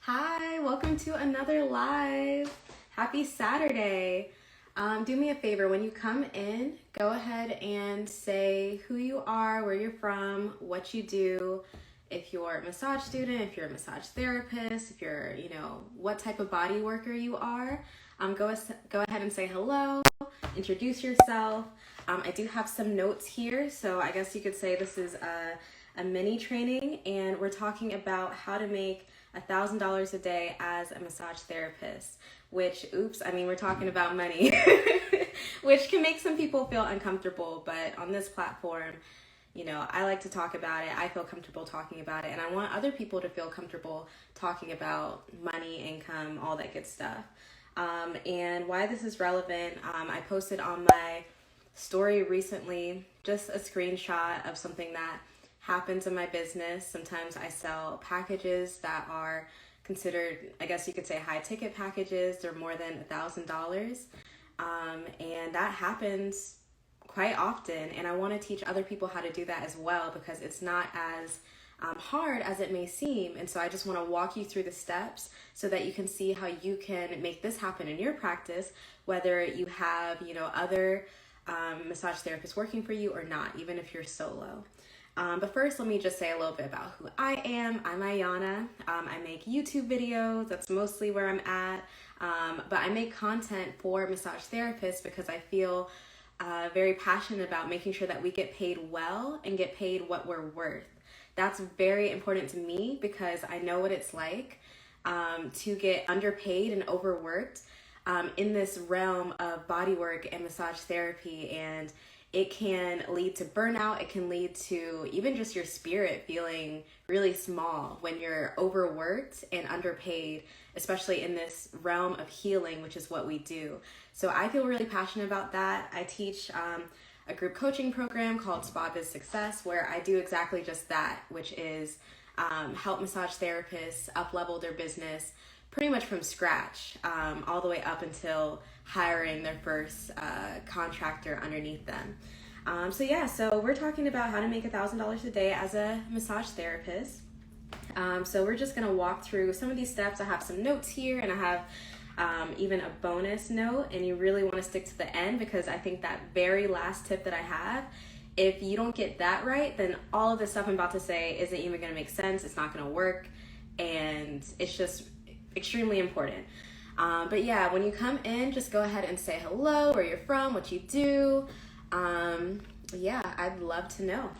Hi, welcome to another live. Happy Saturday. Do me a favor, when you come in, go ahead and say who you are, where you're from, what you do, if you're a massage student, if you're a massage therapist, if you're, what type of body worker you are. Go ahead and say hello, introduce yourself. I do have some notes here, so I guess you could say this is a mini training, and we're talking about how to make $1,000 a day as a massage therapist, which, we're talking about money, which can make some people feel uncomfortable, but on this platform, I like to talk about it. I feel comfortable talking about it, and I want other people to feel comfortable talking about money, income, all that good stuff. And why this is relevant, I posted on my story recently just a screenshot of something that happens in my business. Sometimes I sell packages that are considered, I guess you could say, high ticket packages. They're more than $1,000. And that happens quite often. And I want to teach other people how to do that as well, because it's not as hard as it may seem. And so I just want to walk you through the steps so that you can see how you can make this happen in your practice, whether you have, other massage therapists working for you or not, even if you're solo. But first, let me just say a little bit about who I am. I'm Ayana. I make YouTube videos. That's mostly where I'm at. But I make content for massage therapists because I feel very passionate about making sure that we get paid well and get paid what we're worth. That's very important to me because I know what it's like to get underpaid and overworked in this realm of bodywork and massage therapy, and it can lead to burnout. It can lead to even just your spirit feeling really small when you're overworked and underpaid, especially in this realm of healing, which is what we do. So I feel really passionate about that. I teach a group coaching program called SpaBizSuccess, where I do exactly just that, which is help massage therapists up-level their business pretty much from scratch, all the way up until hiring their first contractor underneath them. So we're talking about how to make $1,000 a day as a massage therapist. So we're just gonna walk through some of these steps. I have some notes here, and I have even a bonus note, and you really wanna stick to the end, because I think that very last tip that I have, if you don't get that right, then all of the stuff I'm about to say isn't even gonna make sense. It's not gonna work, and it's just extremely important. When you come in, just go ahead and say hello, where you're from, what you do. I'd love to know.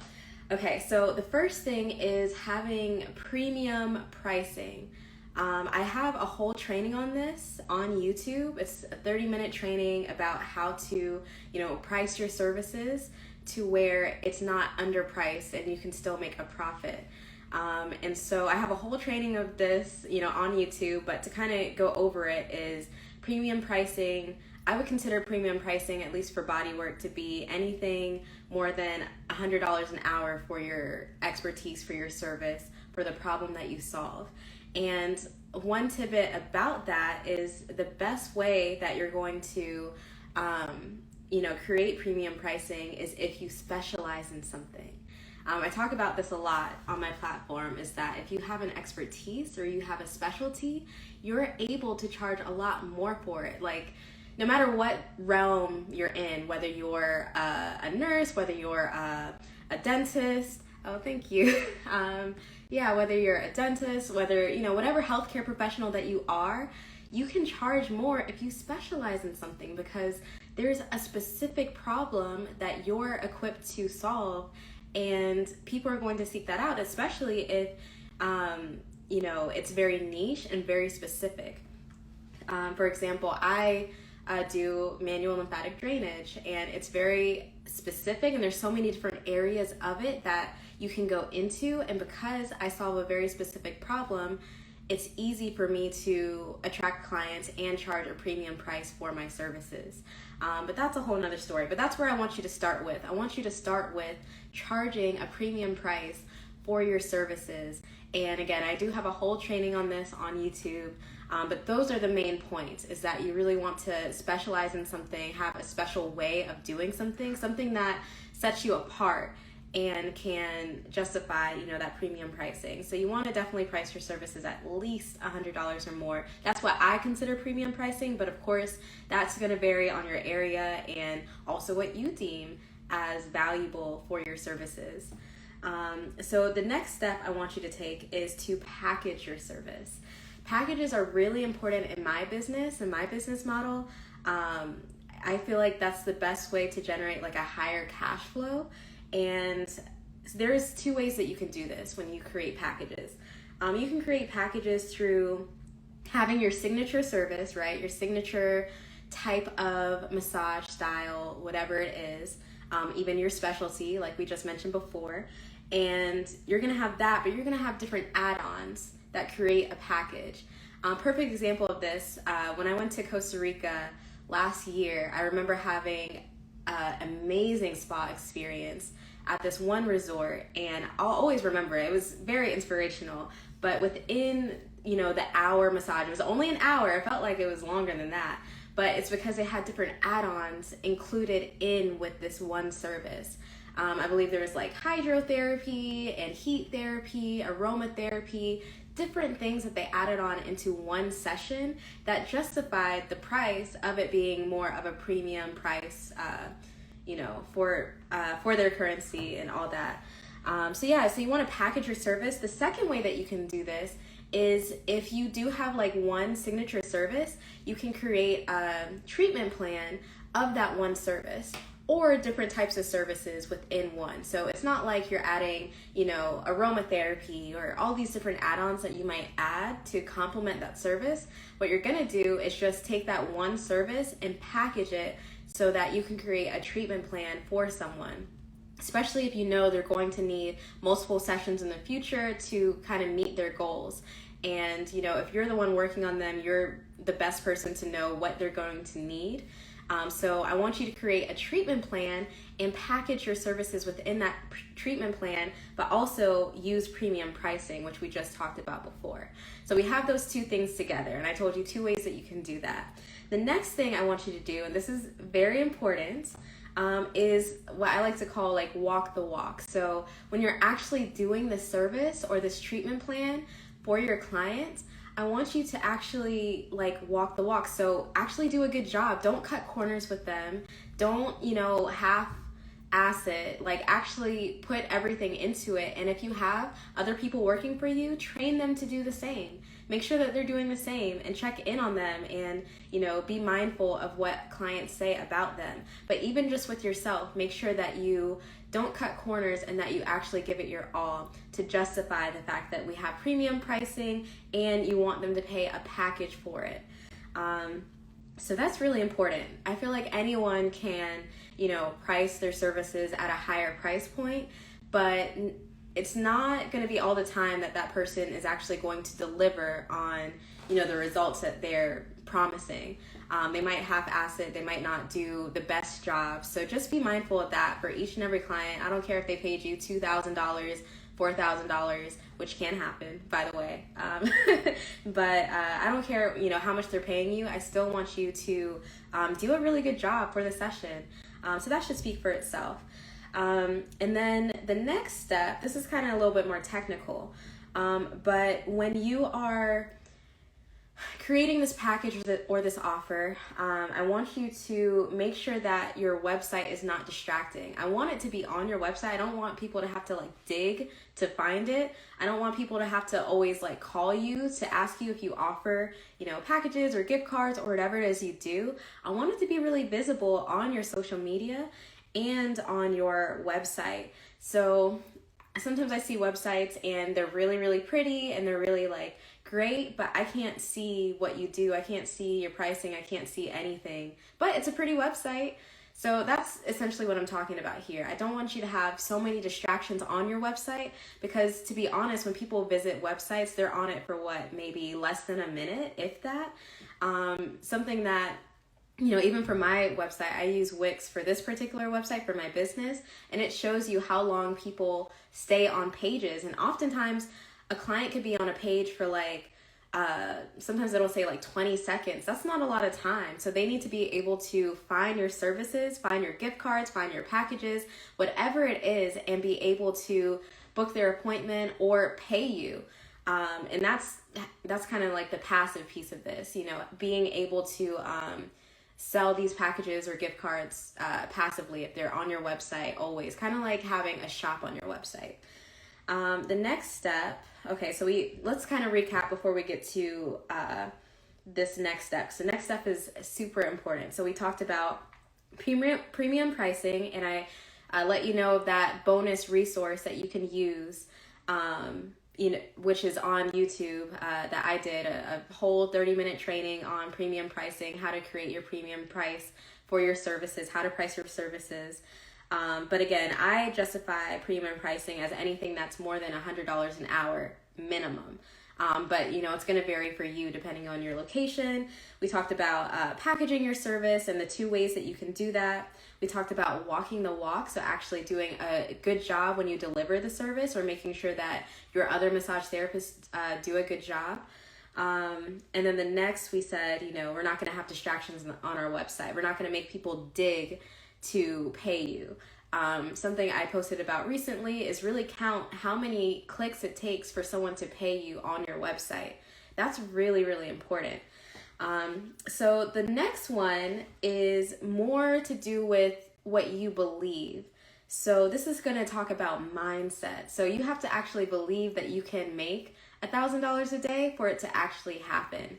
Okay, so the first thing is having premium pricing. I have a whole training on this on YouTube. It's a 30-minute training about how to, price your services to where it's not underpriced and you can still make a profit. And so I have a whole training of this, on YouTube, but to kind of go over it is premium pricing. I would consider premium pricing, at least for bodywork, to be anything more than $100 an hour for your expertise, for your service, for the problem that you solve. And one tidbit about that is the best way that you're going to, create premium pricing is if you specialize in something. I talk about this a lot on my platform, is that if you have an expertise or you have a specialty, you're able to charge a lot more for it. Like, no matter what realm you're in, whether you're a nurse, whether you're a dentist, thank you. Whether you're a dentist, whether, whatever healthcare professional that you are, you can charge more if you specialize in something, because there's a specific problem that you're equipped to solve. And people are going to seek that out, especially if, it's very niche and very specific. For example, I do manual lymphatic drainage, and it's very specific, and there's so many different areas of it that you can go into. And because I solve a very specific problem, it's easy for me to attract clients and charge a premium price for my services. But that's a whole nother story. But that's where I want you to start with. I want you to start with charging a premium price for your services. And again, I do have a whole training on this on YouTube. But those are the main points, is that you really want to specialize in something, have a special way of doing something that sets you apart. and can justify, that premium pricing. So you want to definitely price your services at least $100 or more. That's what I consider premium pricing, but of course that's going to vary on your area and also what you deem as valuable for your services. So the next step I want you to take is to package your service. Packages are really important in my business and my business model. I feel like that's the best way to generate like a higher cash flow. And there's two ways that you can do this when you create packages. You can create packages through having your signature service, right? Your signature type of massage style, whatever it is, even your specialty, like we just mentioned before. And you're gonna have that, but you're gonna have different add-ons that create a package. Perfect example of this, when I went to Costa Rica last year, I remember having an amazing spa experience at this one resort, and I'll always remember it. It was very inspirational, but within, the hour massage, it was only an hour. It felt like it was longer than that, but it's because they had different add-ons included in with this one service. I believe there was like hydrotherapy and heat therapy, aromatherapy, different things that they added on into one session that justified the price of it being more of a premium price, for their currency and all that. So you want to package your service. The second way that you can do this is if you do have like one signature service, you can create a treatment plan of that one service, or different types of services within one. So it's not like you're adding, aromatherapy or all these different add-ons that you might add to complement that service. What you're gonna do is just take that one service and package it so that you can create a treatment plan for someone, especially if they're going to need multiple sessions in the future to kind of meet their goals. And, if you're the one working on them, you're the best person to know what they're going to need. So I want you to create a treatment plan and package your services within that treatment plan, but also use premium pricing, which we just talked about before. So we have those two things together, and I told you two ways that you can do that. The next thing I want you to do, and this is very important, is what I like to call like walk the walk. So when you're actually doing this service or this treatment plan for your clients, I want you to actually like walk the walk. So actually do a good job. Don't cut corners with them. Don't, half-ass it. Like actually put everything into it. And if you have other people working for you, train them to do the same. Make sure that they're doing the same and check in on them and, be mindful of what clients say about them. But even just with yourself, make sure that you don't cut corners and that you actually give it your all to justify the fact that we have premium pricing and you want them to pay a package for it. So that's really important. I feel like anyone can, price their services at a higher price point, but it's not going to be all the time that person is actually going to deliver on, the results that they're promising. They might half-ass it. They might not do the best job. So just be mindful of that for each and every client. I don't care if they paid you $2,000, $4,000, which can happen, by the way. But I don't care, how much they're paying you. I still want you to do a really good job for the session. So that should speak for itself. And then the next step, this is kind of a little bit more technical, but when you are creating this package or this offer, I want you to make sure that your website is not distracting. I want it to be on your website. I don't want people to have to like dig to find it. I don't want people to have to always like call you to ask you if you offer, packages or gift cards or whatever it is you do. I want it to be really visible on your social media and on your website. So sometimes I see websites and they're really, really pretty and they're really like great, but I can't see what you do. I can't see your pricing. I can't see anything, but it's a pretty website. So that's essentially what I'm talking about here. I don't want you to have so many distractions on your website because, to be honest, when people visit websites, they're on it for maybe less than a minute, if that. Something that, even for my website, I use Wix for this particular website for my business, and it shows you how long people stay on pages. And oftentimes a client could be on a page for like sometimes it'll say like 20 seconds. That's not a lot of time. So they need to be able to find your services, find your gift cards, find your packages, whatever it is, and be able to book their appointment or pay you. And that's kind of like the passive piece of this, you know, being able to sell these packages or gift cards passively if they're on your website, always kind of like having a shop on your website. The next step, okay, so let's kind of recap before we get to this next step. So next step is super important. So we talked about premium pricing, and I let you know of that bonus resource that you can use, you know, which is on YouTube, that I did a whole 30-minute training on premium pricing, how to create your premium price for your services, how to price your services. But again, I justify premium pricing as anything that's more than $100 an hour minimum. But you know, it's going to vary for you depending on your location. We talked about packaging your service and the 2 ways that you can do that. We talked about walking the walk, so actually doing a good job when you deliver the service, or making sure that your other massage therapists do a good job. And then the next, we said, you know, we're not going to have distractions on our website. We're not going to make people dig to pay you. Something I posted about recently is really count how many clicks it takes for someone to pay you on your website. That's really, really important. So the next one is more to do with what you believe. So this is going to talk about mindset. So you have to actually believe that you can make $1,000 a day for it to actually happen.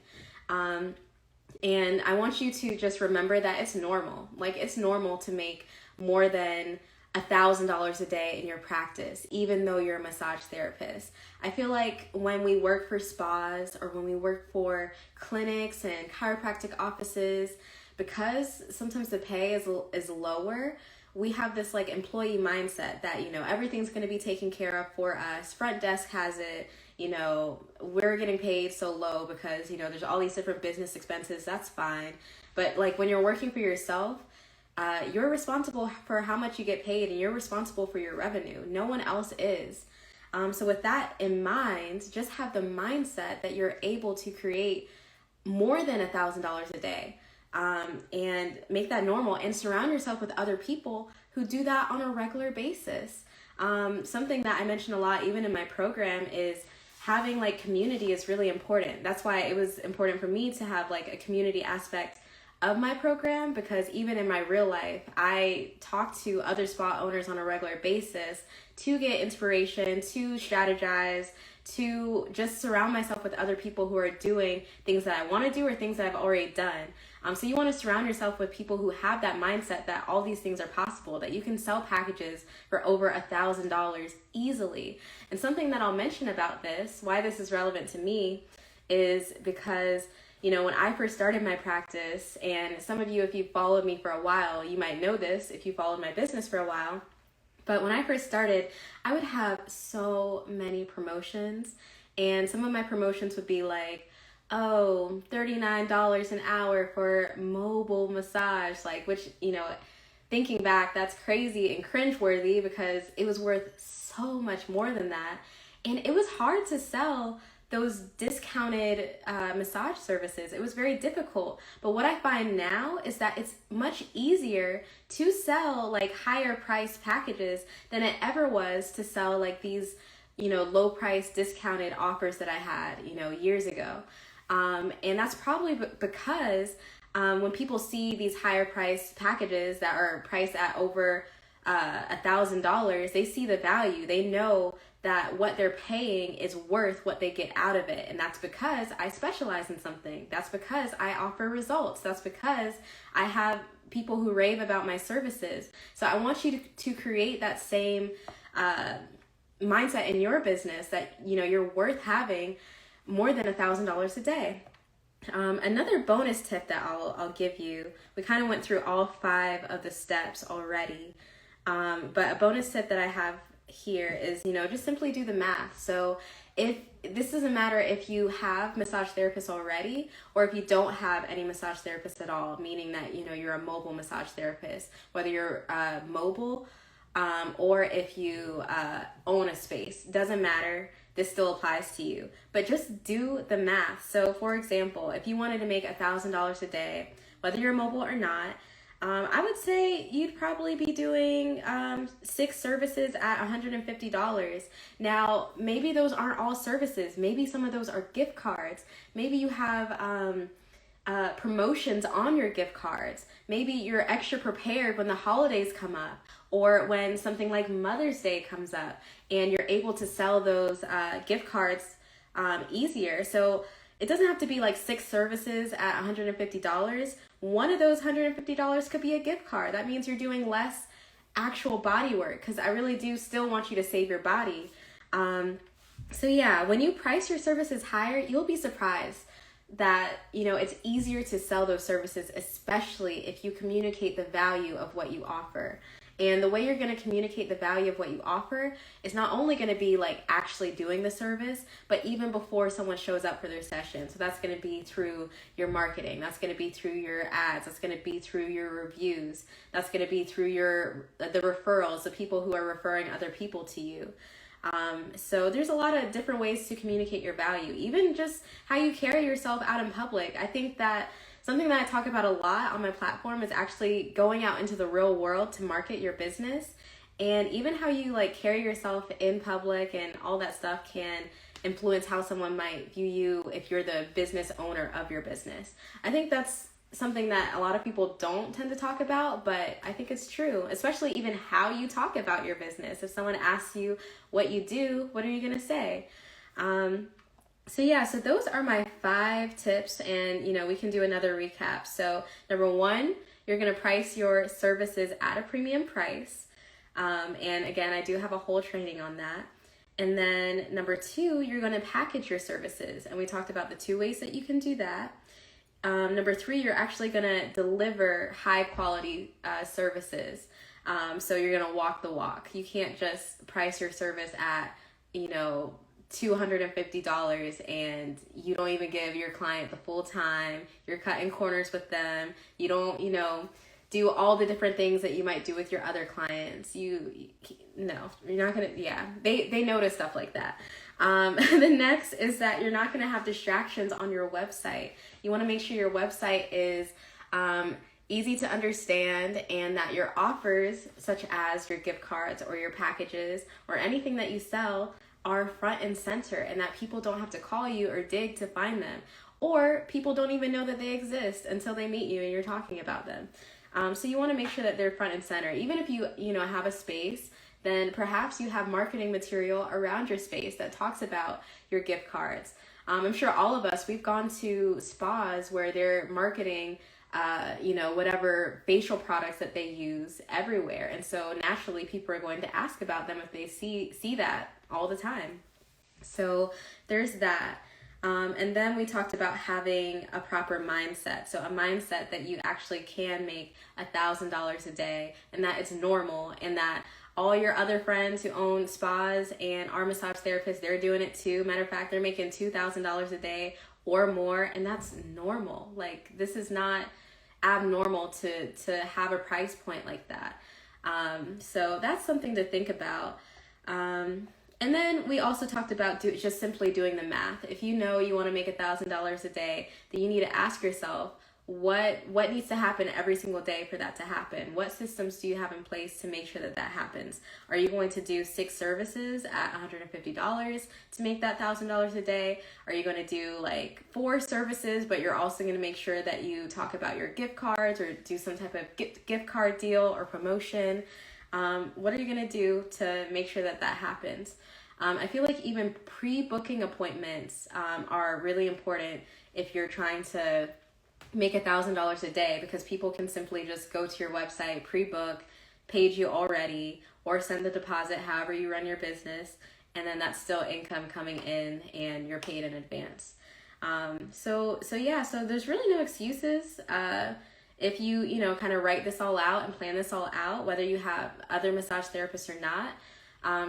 And I want you to just remember that it's normal. Like, it's normal to make more than $1,000 a day in your practice, even though you're a massage therapist. I feel like when we work for spas or when we work for clinics and chiropractic offices, because sometimes the pay is lower, we have this like employee mindset that, you know, everything's going to be taken care of for us. Front desk has it. You know, we're getting paid so low because, you know, there's all these different business expenses. That's fine. But like when you're working for yourself, you're responsible for how much you get paid, and you're responsible for your revenue. No one else is. So with that in mind, just have the mindset that you're able to create more than $1,000 a day, and make that normal, and surround yourself with other people who do that on a regular basis. Something that I mention a lot, even in my program, is having like community is really important. That's why it was important for me to have like a community aspect of my program, because even in my real life, I talk to other spa owners on a regular basis to get inspiration, to strategize, to just surround myself with other people who are doing things that I want to do or things that I've already done. So you want to surround yourself with people who have that mindset that all these things are possible, that you can sell packages for over $1,000 easily. And something that I'll mention about this, why this is relevant to me, is because, you know, when I first started my practice, and some of you, if you followed me for a while, you might know this if you followed my business for a while, but when I first started, I would have so many promotions, and some of my promotions would be like, oh, $39 an hour for mobile massage, like, which, you know, thinking back, that's crazy and cringeworthy because it was worth so much more than that. And it was hard to sell those discounted massage services. It was very difficult. But what I find now is that it's much easier to sell like higher price packages than it ever was to sell like these, you know, low price discounted offers that I had, you know, years ago. And that's probably because when people see these higher price packages that are priced at over $1,000, they see the value. They know that what they're paying is worth what they get out of it. And that's because I specialize in something. That's because I offer results. That's because I have people who rave about my services. So I want you to create that same mindset in your business, that, you know, you're worth having more than $1,000 a day. Another bonus tip that I'll give you, we kind of went through all 5 of the steps already, but a bonus tip that I have here is, you know, just simply do the math. So if this doesn't matter if you have massage therapists already or if you don't have any massage therapists at all, meaning that, you know, you're a mobile massage therapist, whether you're mobile or if you own a space, doesn't matter. this still applies to you. But just do the math. So for example, if you wanted to make $1,000 a day, whether you're mobile or not, I would say you'd probably be doing 6 services at $150. Now, maybe those aren't all services. Maybe some of those are gift cards. Maybe you have promotions on your gift cards. Maybe you're extra prepared when the holidays come up, or when something like Mother's Day comes up, and you're able to sell those gift cards easier. So it doesn't have to be like 6 services at $150. One of those $150 could be a gift card. That means you're doing less actual body work, because I really do still want you to save your body. So yeah, when you price your services higher, you'll be surprised that, you know, it's easier to sell those services, especially if you communicate the value of what you offer. And the way you're going to communicate the value of what you offer is not only going to be like actually doing the service, but even before someone shows up for their session. So that's going to be through your marketing. That's going to be through your ads. That's going to be through your reviews. That's going to be through the referrals, the people who are referring other people to you. So there's a lot of different ways to communicate your value, even just how you carry yourself out in public. I think that something that I talk about a lot on my platform is actually going out into the real world to market your business, and even how you like carry yourself in public and all that stuff can influence how someone might view you if you're the business owner of your business. I think that's something that a lot of people don't tend to talk about, but I think it's true, especially even how you talk about your business. If someone asks you what you do, what are you going to say? So yeah, so those are my 5 tips, and you know, we can do another recap. So number 1, you're going to price your services at a premium price. And again, I do have a whole training on that. And then number 2, you're going to package your services. And we talked about the 2 ways that you can do that. Number 3, you're actually going to deliver high quality services. So you're going to walk the walk. You can't just price your service at, you know, $250 and you don't even give your client the full time. You're cutting corners with them. You don't, you know, do all the different things that you might do with your other clients. No, you're not gonna, yeah, they notice stuff like that. The next is that you're not gonna have distractions on your website. You wanna make sure your website is easy to understand, and that your offers, such as your gift cards or your packages or anything that you sell, are front and center, and that people don't have to call you or dig to find them, or people don't even know that they exist until they meet you and you're talking about them. So you want to make sure that they're front and center. Even if you know, have a space, then perhaps you have marketing material around your space that talks about your gift cards. I'm sure all of us, we've gone to spas where they're marketing you know, whatever facial products that they use everywhere. And so naturally people are going to ask about them if they see that all the time. So there's that. And then we talked about having a proper mindset. So a mindset that you actually can make $1,000 a day, and that it's normal, and that all your other friends who own spas and are massage therapists, they're doing it too. Matter of fact, they're making $2,000 a day or more, and that's normal. Like, this is not abnormal to have a price point like that. So that's something to think about. And then we also talked about just simply doing the math. If you know you want to make $1,000 a day, then you need to ask yourself, what needs to happen every single day for that to happen? What systems do you have in place to make sure that that happens? Are you going to do 6 services at $150 to make that $1,000 a day? Are you going to do like 4 services, but you're also going to make sure that you talk about your gift cards or do some type of gift card deal or promotion? What are you going to do to make sure that that happens? I feel like even pre-booking appointments are really important if you're trying to make $1,000 a day, because people can simply just go to your website, pre-book, paid you already, or send the deposit however you run your business, and then that's still income coming in and you're paid in advance. So there's really no excuses. If you know, kind of write this all out and plan this all out, whether you have other massage therapists or not.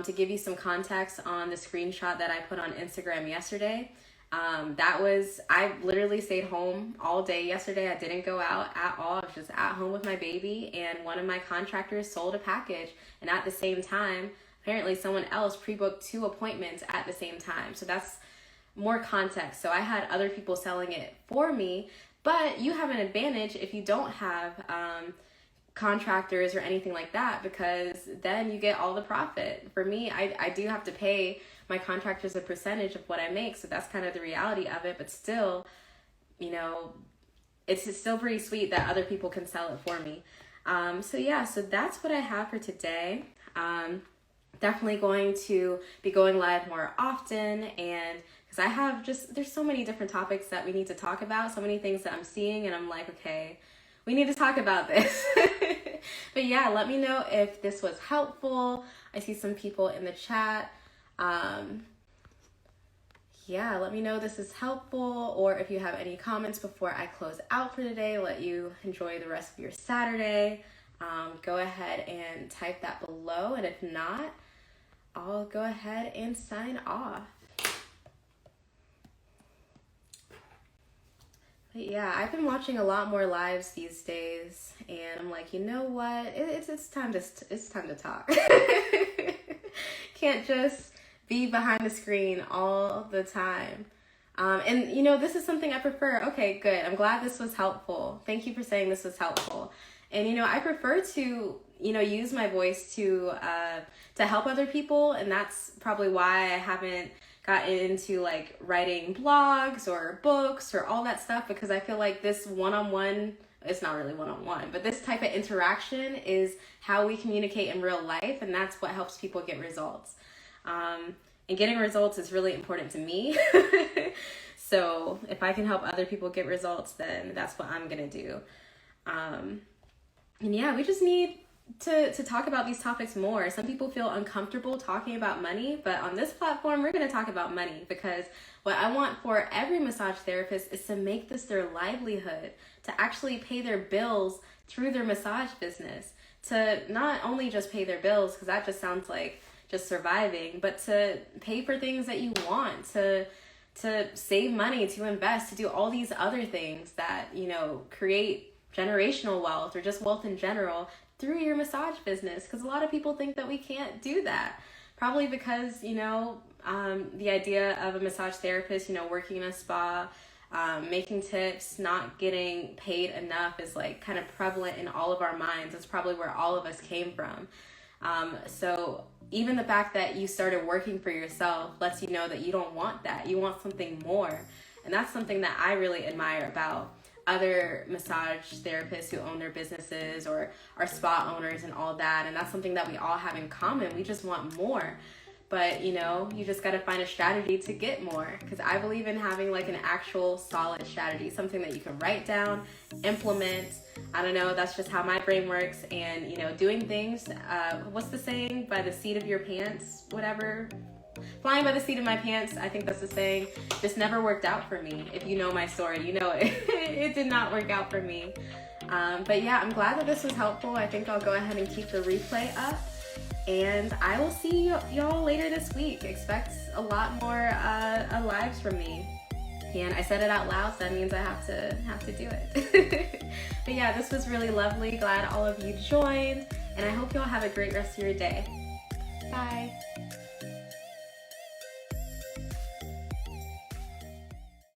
To give you some context on the screenshot that I put on Instagram yesterday, I literally stayed home all day yesterday. I didn't go out at all. I was just at home with my baby, and one of my contractors sold a package, and at the same time, apparently someone else pre-booked 2 appointments at the same time. So that's more context. So I had other people selling it for me, but you have an advantage if you don't have contractors or anything like that, because then you get all the profit. For me, I do have to pay my contractors a percentage of what I make, so that's kind of the reality of it, but still, you know, it's still pretty sweet that other people can sell it for me. So yeah, so that's what I have for today. Definitely going to be going live more often, and because I have there's so many different topics that we need to talk about, so many things that I'm seeing, and I'm like, okay, we need to talk about this. But yeah, let me know if this was helpful. I see some people in the chat. Yeah, let me know if this is helpful, or if you have any comments before I close out for today, let you enjoy the rest of your Saturday. Go ahead and type that below, and if not, I'll go ahead and sign off. But yeah, I've been watching a lot more lives these days, and I'm like, you know what? It's time to talk. Can't just be behind the screen all the time. And you know, this is something I prefer. Okay, good. I'm glad this was helpful. Thank you for saying this was helpful. And you know, I prefer to, you know, use my voice to help other people, and that's probably why I haven't gotten into like writing blogs or books or all that stuff, because I feel like this one-on-one, it's not really one-on-one, but this type of interaction is how we communicate in real life, and that's what helps people get results. And getting results is really important to me. So if I can help other people get results, then that's what I'm gonna do. And yeah, we just need to talk about these topics more. Some people feel uncomfortable talking about money, but on this platform, we're going to talk about money, because what I want for every massage therapist is to make this their livelihood, to actually pay their bills through their massage business, to not only just pay their bills, because that just sounds like just surviving, but to pay for things that you want, to save money, to invest, to do all these other things that, you know, create generational wealth or just wealth in general through your massage business. Because a lot of people think that we can't do that, probably because, you know, the idea of a massage therapist, you know, working in a spa, making tips, not getting paid enough is like kind of prevalent in all of our minds. That's probably where all of us came from. So even the fact that you started working for yourself lets you know that you don't want that. You want something more. And that's something that I really admire about other massage therapists who own their businesses or are spa owners and all that. And that's something that we all have in common. We just want more. But, you know, you just got to find a strategy to get more, because I believe in having like an actual solid strategy, something that you can write down, implement. I don't know, that's just how my brain works. And, you know, doing things, what's the saying? By the seat of your pants, whatever. Flying by the seat of my pants, I think that's the saying. This never worked out for me. If you know my story, you know it did not work out for me. But yeah, I'm glad that this was helpful. I think I'll go ahead and keep the replay up. And I will see y'all later this week. Expect a lot more lives from me. And I said it out loud, so that means I have to do it. But yeah, this was really lovely. Glad all of you joined. And I hope y'all have a great rest of your day. Bye.